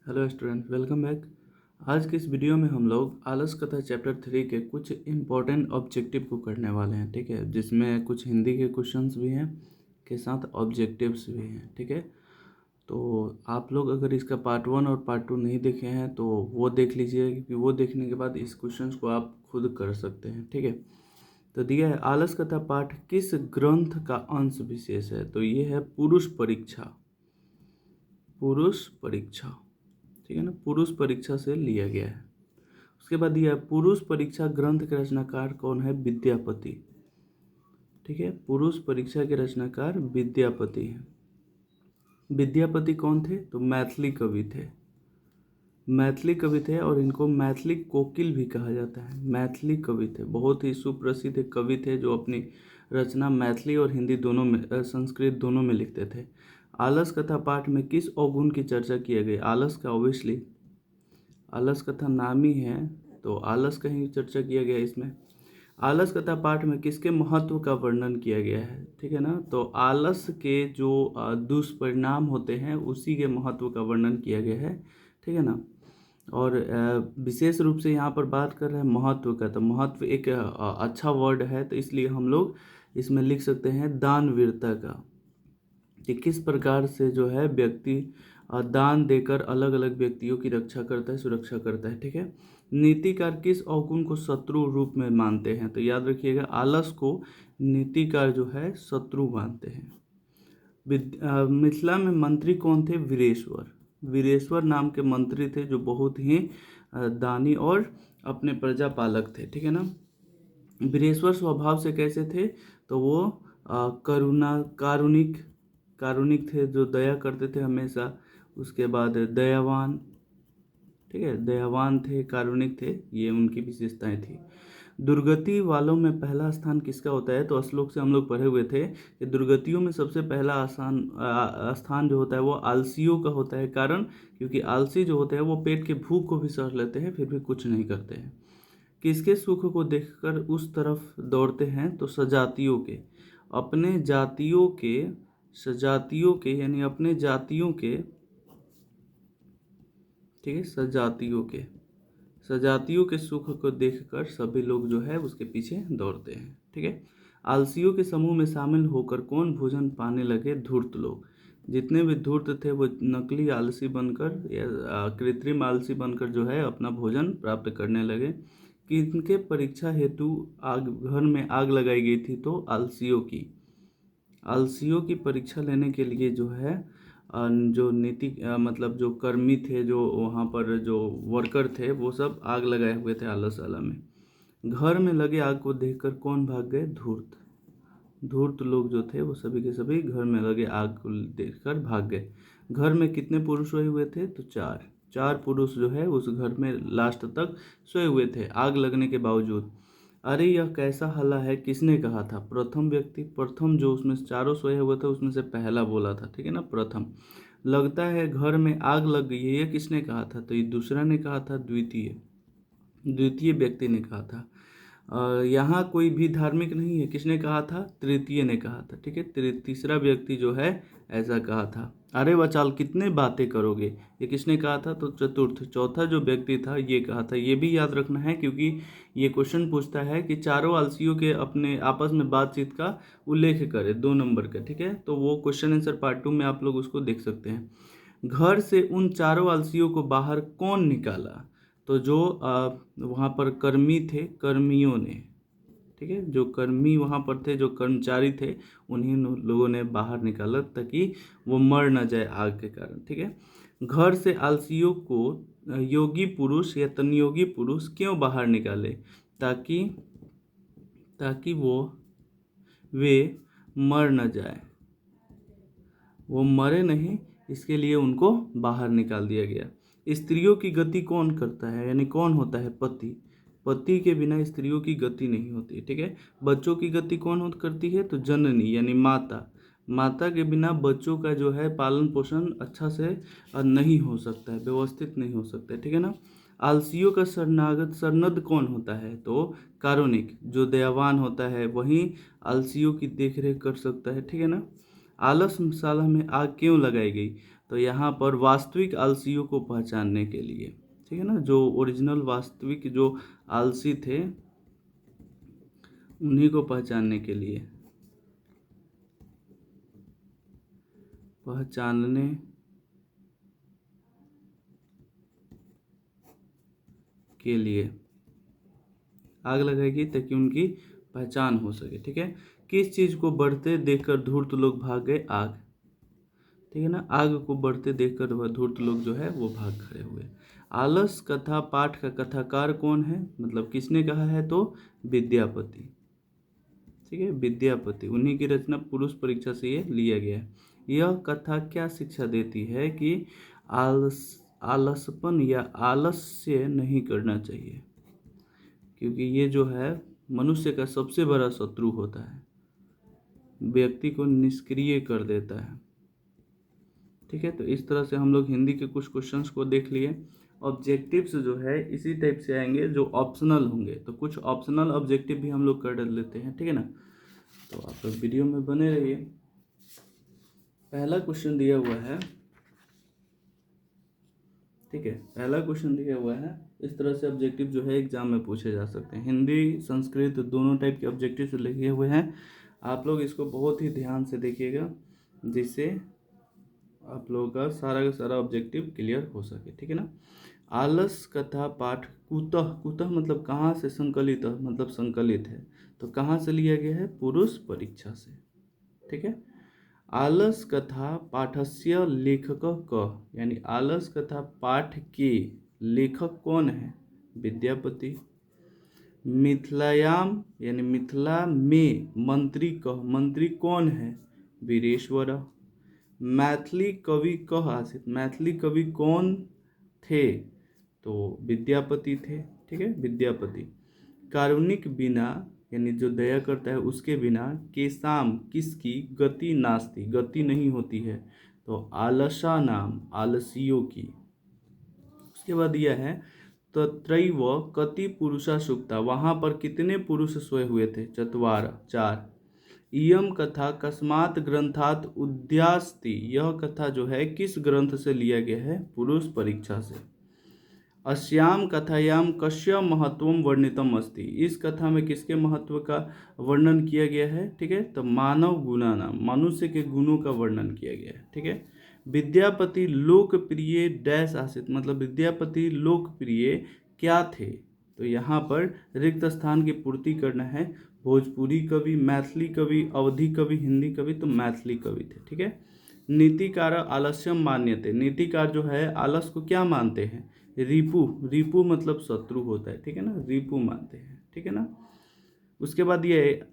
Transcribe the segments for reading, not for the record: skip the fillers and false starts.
Hello student, welcome back. आज के इस वीडियो में हम लोग आलस कथा चैप्टर 3 के कुछ इम्पोर्टेंट ऑब्जेक्टिव को करने वाले हैं। ठीक है, जिसमें कुछ हिंदी के क्वेश्चंस भी हैं के साथ ऑब्जेक्टिव्स भी हैं। ठीक है, तो आप लोग अगर इसका पार्ट 1 और पार्ट 2 नहीं देखे हैं तो वो देख लीजिए, क्योंकि वो देखने के बाद इस क्वेश्चंस को आप खुद कर सकते हैं। ठीक है, तो दिया है आलस कथा पाठ किस ग्रंथ का अंश विशेष है। तो ये है पुरुष परीक्षा। पुरुष परीक्षा, ठीक है ना, पुरुष परीक्षा से लिया गया है। उसके बाद दिया है पुरुष परीक्षा ग्रंथ के रचनाकार कौन है। विद्यापति। ठीक है, पुरुष परीक्षा के रचनाकार विद्यापति हैं। विद्यापति कौन थे, तो मैथिली कवि थे। मैथिली कवि थे और इनको मैथिली कोकिल भी कहा जाता है। मैथिली कवि थे, बहुत ही सुप्रसिद्ध कवि थे जो अपनी रचना मैथिली और हिंदी दोनों में, संस्कृत दोनों में लिखते थे। आलस कथा पाठ में किस अवगुण की चर्चा किया गई। आलस का ऑब्वियसली, आलस कथा नाम ही है तो आलस का ही चर्चा किया गया है इसमें। आलस कथा पाठ में किसके महत्व का वर्णन किया गया है। ठीक है ना, तो आलस के जो दुष्परिणाम होते हैं उसी के महत्व का वर्णन किया गया है। ठीक है ना, और विशेष रूप से यहाँ पर बात कर रहे हैं महत्व का। तो महत्व एक अच्छा वर्ड है, तो इसलिए हम लोग इसमें लिख सकते हैं दानवीरता का, कि किस प्रकार से जो है व्यक्ति दान देकर अलग अलग व्यक्तियों की रक्षा करता है, सुरक्षा करता है। ठीक है, नीतिकार किस अवगुण को शत्रु रूप में मानते हैं। तो याद रखिएगा, आलस को नीतिकार जो है शत्रु मानते हैं। मिथिला में मंत्री कौन थे। वीरेश्वर। वीरेश्वर नाम के मंत्री थे जो बहुत ही दानी और अपने प्रजा पालक थे। ठीक है ना, वीरेश्वर स्वभाव से कैसे थे, तो वो कारुणिक थे, जो दया करते थे हमेशा। उसके बाद दयावान, ठीक है, दयावान थे, कारुणिक थे, ये उनकी विशेषताएं थी। दुर्गति वालों में पहला स्थान किसका होता है। तो श्लोक से हम लोग पढ़े हुए थे कि दुर्गतियों में सबसे पहला स्थान जो होता है वो आलसियों का होता है। कारण, क्योंकि आलसी जो होते हैं वो पेट के भूख को भी सह लेते हैं फिर भी कुछ नहीं करते हैं। किसके सुख को देखकर उस तरफ दौड़ते हैं। तो सजातियों के, अपने जातियों के, सजातियों के यानी अपने जातियों के, ठीक है, सजातियों के सुख को देखकर सभी लोग जो है उसके पीछे दौड़ते हैं। ठीक है, आलसियों के समूह में शामिल होकर कौन भोजन पाने लगे। धूर्त लोग। जितने भी धूर्त थे वो नकली आलसी बनकर या कृत्रिम आलसी बनकर जो है अपना भोजन प्राप्त करने लगे। किनके परीक्षा हेतु घर में आग लगाई गई थी। तो आलसियों की परीक्षा लेने के लिए जो है जो नीति मतलब जो कर्मी थे, जो वहाँ पर जो वर्कर थे, वो सब आग लगाए हुए थे आलसशाला में। घर में लगे आग को देखकर कौन भाग गए। धूर्त। धूर्त लोग जो थे वो सभी के सभी घर में लगे आग को देखकर भाग गए। घर में कितने पुरुष सोए हुए थे। तो चार पुरुष जो है उस घर में लास्ट तक सोए हुए थे आग लगने के बावजूद। अरे यह कैसा हल्ला है, किसने कहा था। प्रथम व्यक्ति, प्रथम जो उसमें चारों सोए हुए थे उसमें से पहला बोला था। ठीक है ना, प्रथम। लगता है घर में आग लग गई है, यह किसने कहा था। तो ये दूसरा ने कहा था, द्वितीय द्वितीय व्यक्ति ने कहा था। यहाँ कोई भी धार्मिक नहीं है, किसने कहा था। तृतीय ने कहा था। ठीक है, तीसरा व्यक्ति जो है ऐसा कहा था। अरे बचाल कितने बातें करोगे, ये किसने कहा था। तो चतुर्थ, चौथा जो व्यक्ति था ये कहा था। ये भी याद रखना है क्योंकि ये क्वेश्चन पूछता है कि चारों आलसियों के अपने आपस में बातचीत का उल्लेख करे 2 नंबर का। ठीक है, तो वो क्वेश्चन आंसर पार्ट 2 में आप लोग उसको देख सकते हैं। घर से उन चारों आलसियों को बाहर कौन निकाला। तो जो वहाँ पर कर्मी थे, कर्मियों ने, ठीक है, जो कर्मी वहाँ पर थे, जो कर्मचारी थे, उन्हीं लोगों ने बाहर निकाला ताकि वो मर ना जाए आग के कारण। ठीक है, घर से आलसियों को योगी पुरुष या तनयोगी पुरुष क्यों बाहर निकाले। ताकि ताकि वे मर न जाए, वो मरे नहीं, इसके लिए उनको बाहर निकाल दिया गया। स्त्रियों की गति कौन करता है, यानी कौन होता है। पति। पति के बिना स्त्रियों की गति नहीं होती। ठीक है, बच्चों की गति कौन करती है। तो जननी यानी माता। माता के बिना बच्चों का जो है पालन पोषण अच्छा से नहीं हो सकता है, व्यवस्थित नहीं हो सकता है। ठीक है ना, आलसियों का सरनद कौन होता है। तो कारुणिक, जो दयावान होता है वही आलसियों की देखरेख कर सकता है। ठीक है ना, आलसशाला में आग क्यों लगाई गई। तो यहाँ पर वास्तविक आलसियों को पहचानने के लिए, ठीक है ना, जो ओरिजिनल वास्तविक जो आलसी थे उन्हीं को पहचानने के लिए, पहचानने के लिए आग लगाएगी ताकि उनकी पहचान हो सके। ठीक है, किस चीज को बढ़ते देखकर धूर्त लोग भाग गए? आग। ठीक है ना, आग को बढ़ते देखकर वह धूर्त लोग जो है वो भाग खड़े हुए। आलस कथा पाठ का कथाकार कौन है? मतलब किसने कहा है? तो विद्यापति। ठीक है, विद्यापति, उन्हीं की रचना पुरुष परीक्षा से ये लिया गया है। यह कथा क्या शिक्षा देती है कि आलसपन या आलस्य नहीं करना चाहिए, क्योंकि ये जो है मनुष्य का सबसे बड़ा शत्रु होता है, व्यक्ति को निष्क्रिय कर देता है। ठीक है, तो इस तरह से हम लोग हिंदी के कुछ क्वेश्चंस को देख लिए। ऑब्जेक्टिव्स जो है इसी टाइप से आएंगे जो ऑप्शनल होंगे, तो कुछ ऑप्शनल ऑब्जेक्टिव भी हम लोग कर लेते हैं। ठीक है ना, तो आप लोग वीडियो में बने रहिए। पहला क्वेश्चन दिया हुआ है, ठीक है, पहला क्वेश्चन दिया हुआ है। इस तरह से ऑब्जेक्टिव जो है एग्जाम में पूछे जा सकते हैं। हिंदी संस्कृत दोनों टाइप के ऑब्जेक्टिव लिखे हुए हैं, आप लोग इसको बहुत ही ध्यान से देखिएगा जिससे आप लोगों का सारा ऑब्जेक्टिव क्लियर हो सके। ठीक है ना, आलस कथा पाठ कुतः, कुतः मतलब कहाँ से, संकलित मतलब संकलित है, तो कहाँ से लिया गया है? पुरुष परीक्षा से। ठीक है, आलस कथा पाठस्य लेखक क, यानी आलस कथा पाठ के लेखक कौन है? विद्यापति। मिथिलायाम यानी मिथिला में मंत्री कह, मंत्री कौन है? वीरेश्वर। मैथिली कवि कह आसित, मैथिली कवि कौन थे? तो विद्यापति थे। ठीक है, विद्यापति। कारुणिक बिना यानी जो दया करता है उसके बिना केसाम किसकी गति नास्ती, गति नहीं होती है, तो आलसा नाम, आलसियों की। उसके बाद यह है तत्रैव कति पुरुषा सुक्ता, वहां पर कितने पुरुष सोए हुए थे? चत्वार, चार। इयम कथा कस्मात् ग्रंथात् उद्यास्ति, यह कथा जो है किस ग्रंथ से लिया गया है? पुरुष परीक्षा से। अस्याम कथायाम कस्य महत्वम वर्णितम अस्ति, इस कथा में किसके महत्व का वर्णन किया गया है? ठीक है, तो मानव गुणा नाम, मनुष्य के गुणों का वर्णन किया गया है। ठीक है, विद्यापति लोकप्रिय डैश आसित, मतलब विद्यापति लोकप्रिय क्या थे? तो यहाँ पर रिक्त स्थान की पूर्ति करना है। भोजपुरी कवि, मैथिली कवि, अवधी कवि, हिंदी कवि, तो मैथिली कवि थे। ठीक है, नीतिकार आलस्यम मान्यते, नीतिकार जो है आलस को क्या मानते हैं? रिपु, रिपु मतलब शत्रु होता है। ठीक है ना, रिपु मानते हैं। ठीक है ना, उसके बाद ये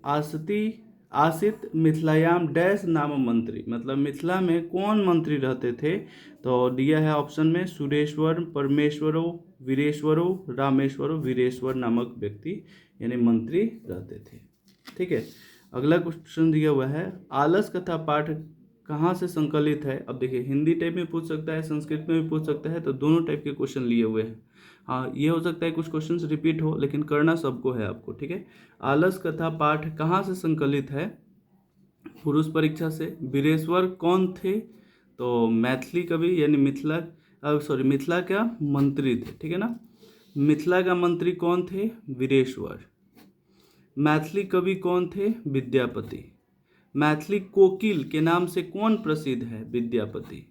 आसित मिथिलायाम डैश नाम मंत्री, मतलब मिथिला में कौन मंत्री रहते थे? तो दिया है ऑप्शन में सुरेश्वर, परमेश्वरो, वीरेश्वरो, रामेश्वरो, वीरेश्वर नामक व्यक्ति यानी मंत्री रहते थे। ठीक है, अगला क्वेश्चन दिया हुआ है आलस कथा पाठ कहाँ से संकलित है? अब देखिए हिंदी टाइप में पूछ सकता है, संस्कृत में भी पूछ सकता है, तो दोनों टाइप के क्वेश्चन लिए हुए हैं। हाँ, ये हो सकता है कुछ क्वेश्चंस रिपीट हो, लेकिन करना सबको है आपको। ठीक है, आलस कथा पाठ कहाँ से संकलित है? पुरुष परीक्षा से। वीरेश्वर कौन थे? तो मैथिली कवि यानी मिथिला का मंत्री थे। ठीक है ना, मिथिला का मंत्री कौन थे? वीरेश्वर। मैथिली कवि कौन थे? विद्यापति। मैथिली कोकिल के नाम से कौन प्रसिद्ध है? विद्यापति।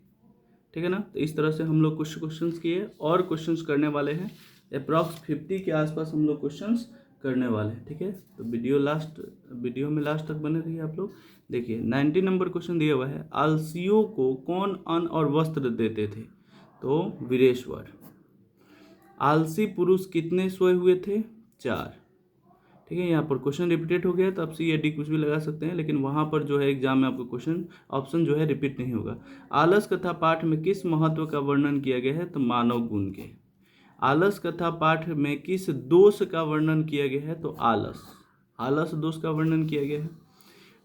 ठीक है ना, तो इस तरह से हम लोग कुछ क्वेश्चंस किए और क्वेश्चंस करने वाले हैं। अप्रॉक्स 50 के आसपास हम लोग क्वेश्चंस करने वाले हैं। ठीक है, तो वीडियो में लास्ट तक बने रहिए आप लोग। देखिए 90 नंबर क्वेश्चन दिया हुआ है, आलसियों को कौन अन्न और वस्त्र देते थे? तो वीरेश्वर। आलसी पुरुष कितने सोए हुए थे? 4। ठीक है, यहाँ पर क्वेश्चन रिपीटेड हो गया तो आप सी या डी कुछ भी लगा सकते हैं, लेकिन वहाँ पर जो है एग्जाम में आपको क्वेश्चन ऑप्शन जो है रिपीट नहीं होगा। आलस कथा पाठ में किस महत्व का वर्णन किया गया है? तो मानव गुण के। आलस कथा पाठ में किस दोष का वर्णन किया गया है? तो आलस दोष का वर्णन किया गया है।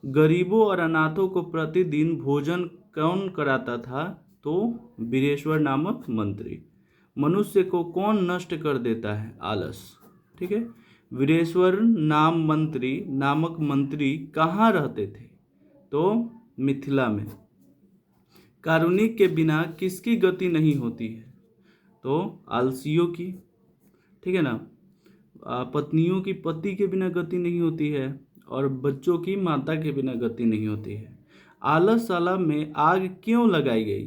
गरीबों और अनाथों को प्रतिदिन भोजन कौन कराता था? तो वीरेश्वर नामक मंत्री। मनुष्य को कौन नष्ट कर देता है? आलस। ठीक है, वीरेश्वर नामक मंत्री कहाँ रहते थे? तो मिथिला में। कारुणिक के बिना किसकी गति नहीं होती है? तो आलसियों की, ठीक है ना। पत्नियों की पति के बिना गति नहीं होती है, और बच्चों की माता के बिना गति नहीं होती है। आलसशाला में आग क्यों लगाई गई?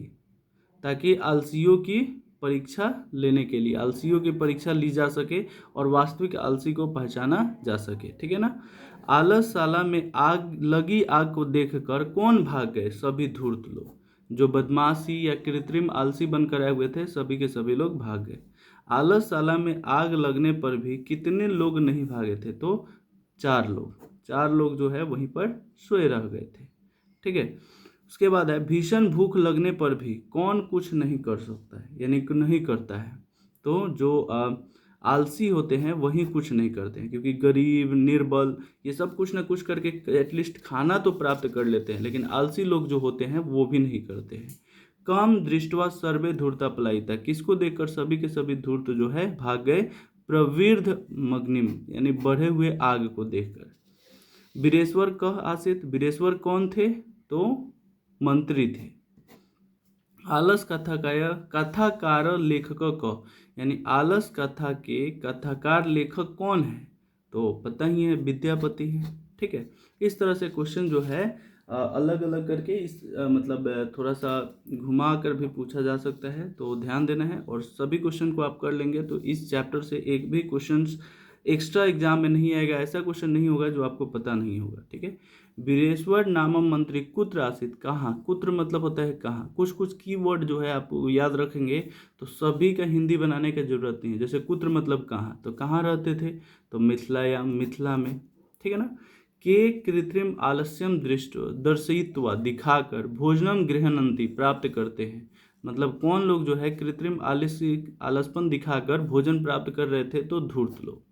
ताकि आलसियों की परीक्षा लेने के लिए, आलसियों की परीक्षा ली जा सके और वास्तविक आलसी को पहचाना जा सके, ठीक है ना। आलसशाला में आग को देखकर कौन भाग गए? सभी धूर्त लोग। जो बदमाशी या कृत्रिम आलसी बनकर आए हुए थे, सभी के सभी लोग भाग गए। आलसशाला में आग लगने पर भी कितने लोग नहीं भागे थे? तो 4 लोग। 4 लोग जो है वहीं पर सोए रह गए थे, ठीक है। उसके बाद है भीषण भूख लगने पर भी कौन कुछ नहीं कर सकता है, यानी कि नहीं करता है। तो जो आलसी होते हैं वही कुछ नहीं करते हैं, क्योंकि गरीब निर्बल ये सब कुछ ना कुछ करके एटलीस्ट खाना तो प्राप्त कर लेते हैं, लेकिन आलसी लोग जो होते हैं वो भी नहीं करते हैं। काम दृष्टवा सर्वे धूर्ता पलायिता, किसको देखकर सभी के सभी धूर्त जो है भाग गए? प्रवृद्ध मग्निम, यानी बढ़े हुए आग को देखकर। वीरेश्वर कह आसित, वीरेश्वर कौन थे? तो मंत्री थे। आलस कथाकार लेखक क, यानी आलस कथा के कथाकार लेखक कौन है? तो पता ही है, विद्यापति है, ठीक है। इस तरह से क्वेश्चन जो है अलग अलग करके इस मतलब थोड़ा सा घुमा कर भी पूछा जा सकता है, तो ध्यान देना है। और सभी क्वेश्चन को आप कर लेंगे तो इस चैप्टर से एक भी क्वेश्चन एक्स्ट्रा एग्जाम में नहीं आएगा, ऐसा क्वेश्चन नहीं होगा जो आपको पता नहीं होगा, ठीक है। वीरेश्वर नामम मंत्री कुत्र आसित, कहाँ? कुत्र मतलब होता है कहाँ। कुछ कुछ कीवर्ड जो है आप याद रखेंगे तो सभी का हिंदी बनाने की जरूरत नहीं है। जैसे कुत्र मतलब कहाँ, तो कहाँ रहते थे? तो मिथिलायाम, मिथिला में, ठीक है ना। के कृत्रिम आलस्यम दर्शयित्वा, दिखाकर भोजनम गृहणन्ति, प्राप्त करते हैं। मतलब कौन लोग जो है कृत्रिम आलसपन दिखाकर भोजन प्राप्त कर रहे थे? तो धूर्त लोग।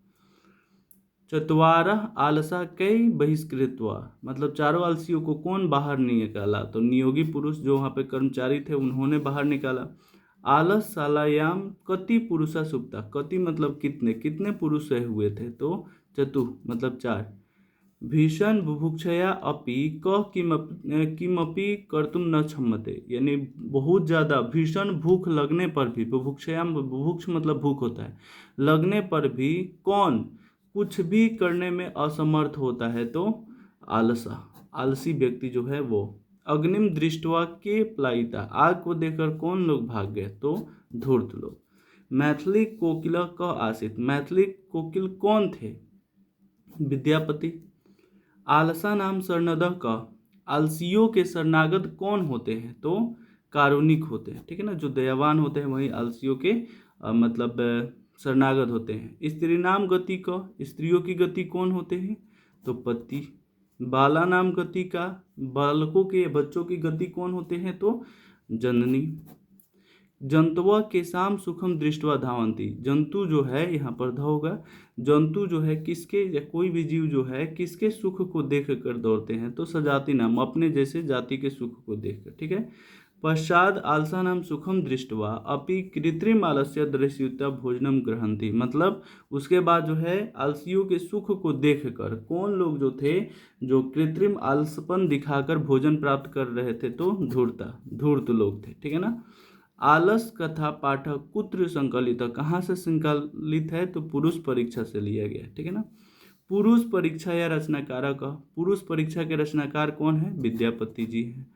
चतवारह आलसा कई बहिष्कृत्वा, मतलब चारों आलसियों को कौन बाहर निकाला? तो नियोगी पुरुष जो वहाँ पे कर्मचारी थे उन्होंने बाहर निकाला। आलसशालायाम कति पुरुषा सुप्ता, कति मतलब कितने, कितने पुरुष सोए हुए थे? तो चतुः मतलब 4। भीषण बुभुक्षया अपि कः किमपि कर्तुम न क्षमते, यानी बहुत ज़्यादा भीषण भूख लगने पर भी, बुभुक्षयाम, बुभुक्ष मतलब भूख होता है, लगने पर भी कौन कुछ भी करने में असमर्थ होता है? तो आलसा, आलसी व्यक्ति जो है वो। अग्निम दृष्टवा के प्लायिता, आग को देखकर कौन लोग भाग गए? तो धूर्त लोग। मैथिली कोकिल का आसित, मैथिली कोकिल कौन थे? विद्यापति। आलसा नाम शरणद का, आलसियों के शरणागत कौन होते हैं? तो कारुणिक होते हैं, ठीक है ना। जो दयावान होते हैं वही आलसियों के मतलब शरणागत होते हैं। स्त्री नाम गति का, स्त्रियों की गति कौन होते हैं? तो पति। बाला नाम गति का, बालकों के बच्चों की गति कौन होते हैं? तो जननी। जंतुआ के शाम सुखम दृष्टवा धावंती, जंतु जो है यहाँ पर ध होगा। जंतु जो है किसके, या कोई भी जीव जो है किसके सुख को देख कर दौड़ते हैं? तो सजाति नाम, अपने जैसे जाति के सुख को देखकर, ठीक है। पश्चात आलसा नाम सुखम दृष्टवा अपि कृत्रिम आलस्य दृश्यता भोजनम ग्रहंती, मतलब उसके बाद जो है आलसियों के सुख को देखकर कौन लोग जो थे, जो कृत्रिम आलसपन दिखाकर भोजन प्राप्त कर रहे थे? तो धूर्त लोग थे, ठीक है ना। आलस कथा पाठक कुत्र संकलित, कहाँ से संकलित है? तो पुरुष परीक्षा से लिया गया, ठीक है ना। पुरुष परीक्षा या रचनाकार का, पुरुष परीक्षा के रचनाकार कौन है? विद्यापति जी हैं।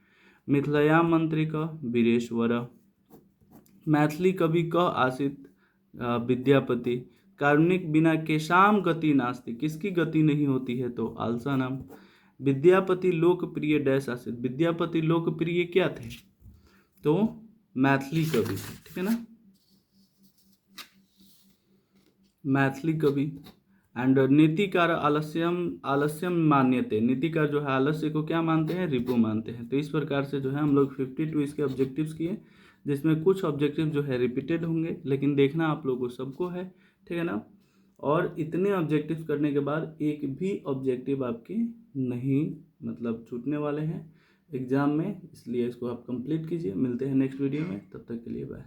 मिथिलायाम मंत्री का वीरेश्वर। मैथिली कवि का आसित विद्यापति। कारुणिक बिना केशाम गति नास्ति, किसकी गति नहीं होती है? तो आलसा नाम। विद्यापति लोकप्रिय डैश आसित, विद्यापति लोकप्रिय क्या थे? तो मैथिली कवि थे, ठीक है ना, मैथिली कवि। एंड नीतिकार आलस्यम मान्यते, नीतिकार जो है आलस्य को क्या मानते हैं? रिपु मानते हैं। तो इस प्रकार से जो है हम लोग 52 इसके ऑब्जेक्टिव्स किए, जिसमें कुछ ऑब्जेक्टिव जो है रिपीटेड होंगे, लेकिन देखना आप लोगों को सबको है, ठीक है ना। और इतने ऑब्जेक्टिव्स करने के बाद एक भी ऑब्जेक्टिव आपके नहीं मतलब छूटने वाले हैं एग्जाम में, इसलिए इसको आप कंप्लीट कीजिए। मिलते हैं नेक्स्ट वीडियो में, तब तक के लिए बाय।